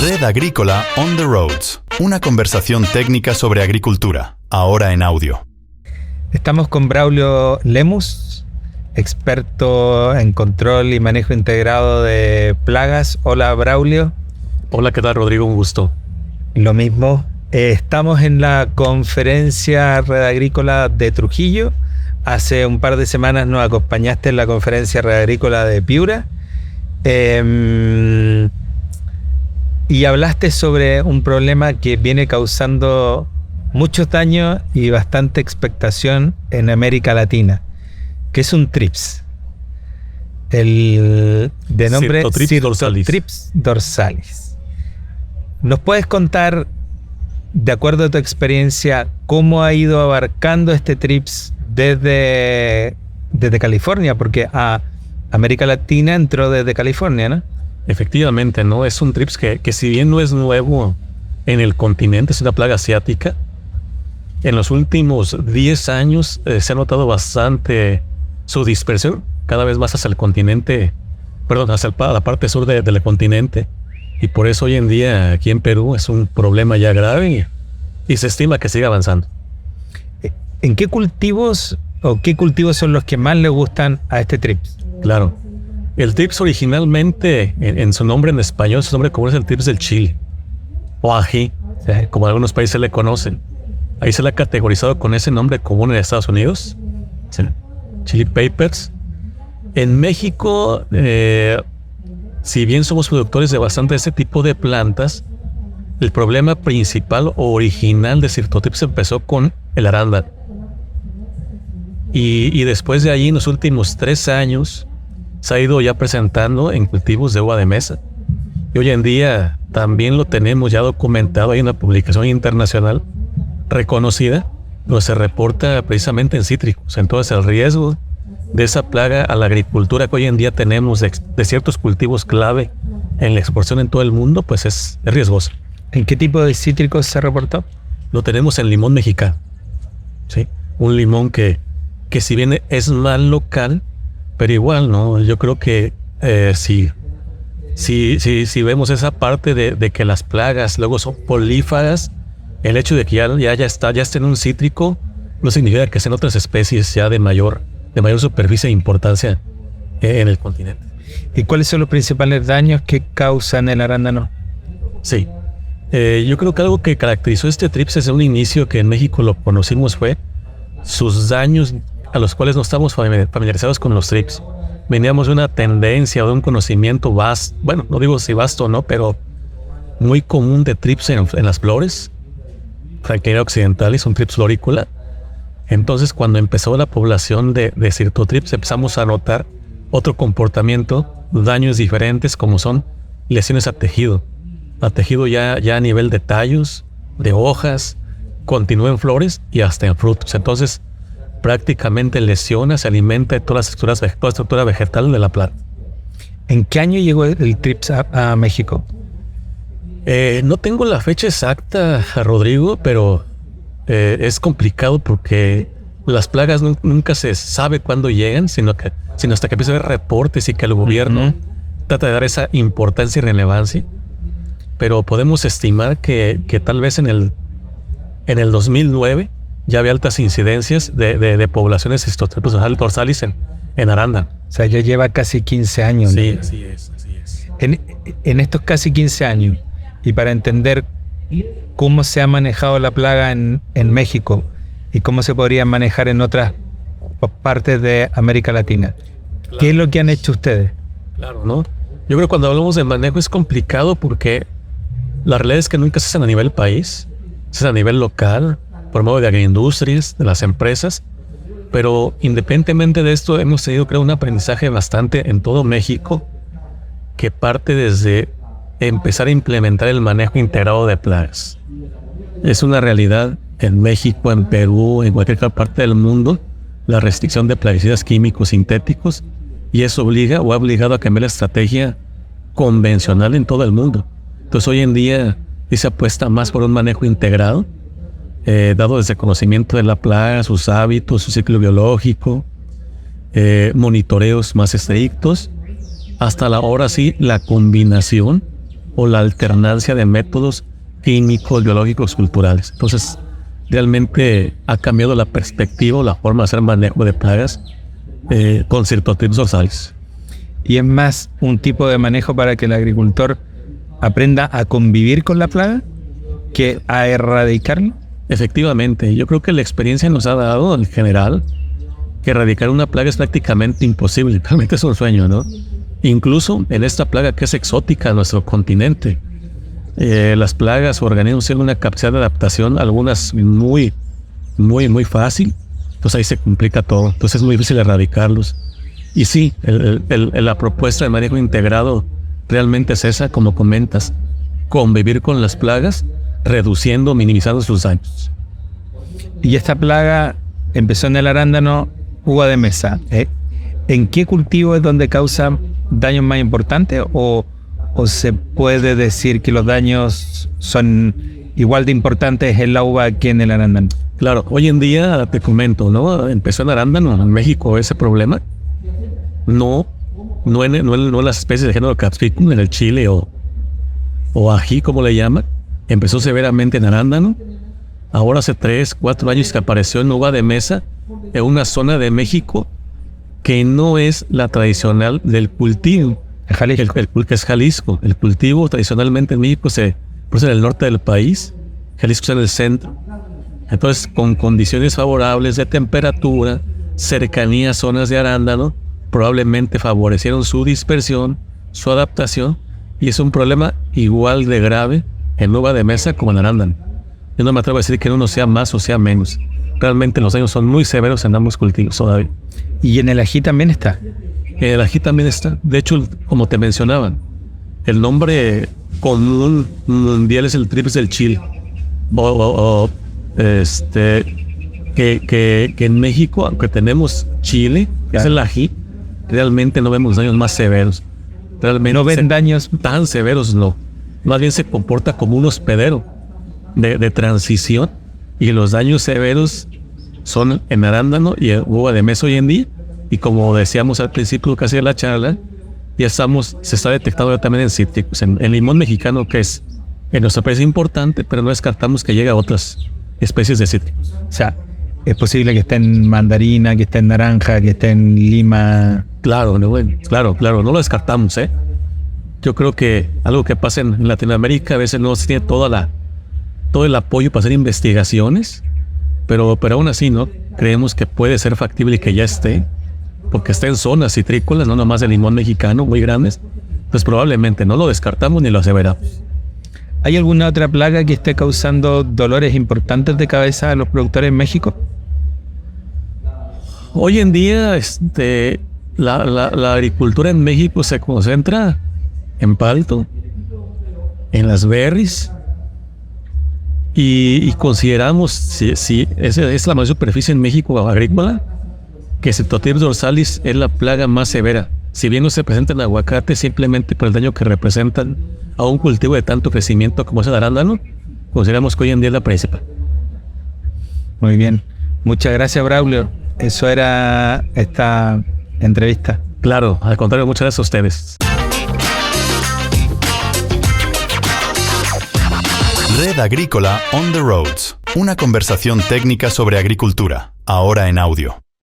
Red Agrícola on the Roads. Una conversación técnica sobre agricultura, ahora en audio. Estamos con Braulio Lemus, experto en control y manejo integrado de plagas. Hola, Braulio. Hola, ¿qué tal, Rodrigo? Un gusto. Lo mismo. Estamos en la conferencia Red Agrícola de Trujillo. Hace un par de semanas nos acompañaste en la conferencia Red Agrícola de Piura. Y hablaste sobre un problema que viene causando muchos daños y bastante expectación en América Latina, que es un TRIPS. El de nombre Cirtotrips dorsalis. ¿Nos puedes contar, de acuerdo a tu experiencia, cómo ha ido abarcando este TRIPS desde California? Porque a América Latina entró desde California, ¿no? Efectivamente, ¿no? Es un TRIPS que si bien no es nuevo en el continente, es una plaga asiática. En los últimos 10 años se ha notado bastante su dispersión, cada vez más hacia el continente, hacia la parte sur del continente. Y por eso hoy en día aquí en Perú es un problema ya grave y se estima que siga avanzando. ¿En qué cultivos son los que más le gustan a este TRIPS? Claro. El TRIPS originalmente, en su nombre en español, su nombre común es el TRIPS del chile, o ají, como algunos países le conocen. Ahí se le ha categorizado con ese nombre común en Estados Unidos, chili peppers. En México, si bien somos productores de bastante de este tipo de plantas, el problema principal o original de Cirtotrips empezó con el arándano. Y después de allí, en los últimos 3 años, se ha ido ya presentando en cultivos de uva de mesa. Y hoy en día también lo tenemos ya documentado. Hay una publicación internacional reconocida donde se reporta precisamente en cítricos. Entonces el riesgo de esa plaga a la agricultura que hoy en día tenemos de ciertos cultivos clave en la exportación en todo el mundo, pues es riesgoso. ¿En qué tipo de cítricos se reportó? Lo tenemos en limón mexicano. ¿Sí? Un limón que si bien es más local, pero igual, ¿no? Yo creo que si vemos esa parte de que las plagas luego son polífagas, el hecho de que ya esté en un cítrico no significa que sean otras especies ya de mayor superficie e importancia en el continente. ¿Y cuáles son los principales daños que causan el arándano? Sí. Yo creo que algo que caracterizó este TRIPS desde un inicio, que en México lo conocimos, fue sus daños a los cuales no estamos familiarizados con los TRIPS. Veníamos de una tendencia o de un conocimiento vasto, bueno, no digo si vasto o no, pero muy común de TRIPS en las flores. Franklina occidentalis, un TRIPS florícola. Entonces, cuando empezó la población de Cirtotrips, empezamos a notar otro comportamiento, daños diferentes, como son lesiones a tejido ya a nivel de tallos, de hojas, continúa en flores y hasta en frutos. Entonces, prácticamente lesiona, se alimenta de toda la estructura vegetal de la planta. ¿En qué año llegó el TRIPS a México? No tengo la fecha exacta, Rodrigo, pero es complicado porque las plagas nunca se sabe cuándo llegan, sino hasta que empieza a haber reportes y que el gobierno trata de dar esa importancia y relevancia. Pero podemos estimar que tal vez en el 2009 ya había altas incidencias de poblaciones de Cirtotrips dorsalis en arándano. O sea, ya lleva casi 15 años. Sí, ¿no? así es. En estos casi 15 años, y para entender cómo se ha manejado la plaga en México y cómo se podría manejar en otras partes de América Latina, claro. ¿Qué es lo que han hecho ustedes? Claro, ¿no? Yo creo que cuando hablamos de manejo es complicado porque la realidad es que nunca se hace a nivel país, se hace a nivel local, por medio de agroindustrias, de las empresas, pero independientemente de esto hemos tenido, creo, un aprendizaje bastante en todo México que parte desde empezar a implementar el manejo integrado de plagas. Es una realidad en México, en Perú, en cualquier parte del mundo, la restricción de plaguicidas químicos sintéticos, y eso obliga o ha obligado a cambiar la estrategia convencional en todo el mundo. Entonces hoy en día se apuesta más por un manejo integrado, dado desde el conocimiento de la plaga, sus hábitos, su ciclo biológico, monitoreos más estrictos, hasta ahora sí la combinación o la alternancia de métodos químicos, biológicos, culturales. Entonces, realmente ha cambiado la perspectiva o la forma de hacer manejo de plagas con Cirtotrips dorsalis. Y es más un tipo de manejo para que el agricultor aprenda a convivir con la plaga que a erradicarla. Efectivamente, yo creo que la experiencia nos ha dado en general que erradicar una plaga es prácticamente imposible. Realmente es un sueño, ¿no? Incluso en esta plaga que es exótica a nuestro continente. Las plagas o organismos tienen una capacidad de adaptación, algunas muy fácil. Entonces ahí se complica todo. Entonces es muy difícil erradicarlos. Y sí, la propuesta de manejo integrado realmente es esa, como comentas, convivir con las plagas, reduciendo, minimizando sus daños. Y esta plaga empezó en el arándano uva de mesa. ¿En qué cultivo es donde causa daños más importantes o se puede decir que los daños son igual de importantes en la uva que en el arándano? Claro, hoy en día te comento, ¿no? Empezó en arándano, en México ese problema. No en las especies de género Capsicum, en el chile o ají, como le llaman. Empezó severamente en arándano. Ahora hace 3-4 años que apareció en uva de mesa en una zona de México que no es la tradicional del cultivo. Jalisco. Que es Jalisco. El cultivo tradicionalmente en México se produce en el norte del país. Jalisco está en el centro. Entonces, con condiciones favorables de temperatura, cercanía a zonas de arándano, probablemente favorecieron su dispersión, su adaptación, y es un problema igual de grave en uva de mesa como en arándano. Yo no me atrevo a decir que en uno sea más o sea menos. Realmente los daños son muy severos en ambos cultivos todavía. ¿Y en el ají también está? En el ají también está. De hecho, como te mencionaban, el nombre común mundial es el trips del chile. Que en México, aunque tenemos chile, que es el ají, realmente no vemos daños más severos. Realmente no ven daños tan severos, no. Más bien se comporta como un hospedero de transición, y los daños severos son en arándano y en uva de mesa hoy en día. Y como decíamos al principio casi de la charla, se está detectando también en cítricos, en limón mexicano, que es en nuestro país importante, pero no descartamos que llegue a otras especies de cítricos. O sea, es posible que esté en mandarina, que esté en naranja, que esté en lima. Claro, no lo descartamos, ¿eh? Yo creo que algo que pasa en Latinoamérica a veces no se tiene todo el apoyo para hacer investigaciones, pero aún así, ¿no? Creemos que puede ser factible que ya esté, porque está en zonas citrícolas, no nomás de limón mexicano, muy grandes. Pues probablemente no lo descartamos ni lo aseveramos. ¿Hay alguna otra plaga que esté causando dolores importantes de cabeza a los productores en México? Hoy en día, la agricultura en México se concentra en palto, en las berries, y consideramos, si esa es la mayor superficie en México agrícola, que Cirtotrips dorsalis es la plaga más severa. Si bien no se presenta en aguacate, simplemente por el daño que representan a un cultivo de tanto crecimiento como es el arándano, consideramos que hoy en día es la principal. Muy bien. Muchas gracias, Braulio. Eso era esta entrevista. Claro, al contrario, muchas gracias a ustedes. Red Agrícola On the Roads. Una conversación técnica sobre agricultura, ahora en audio.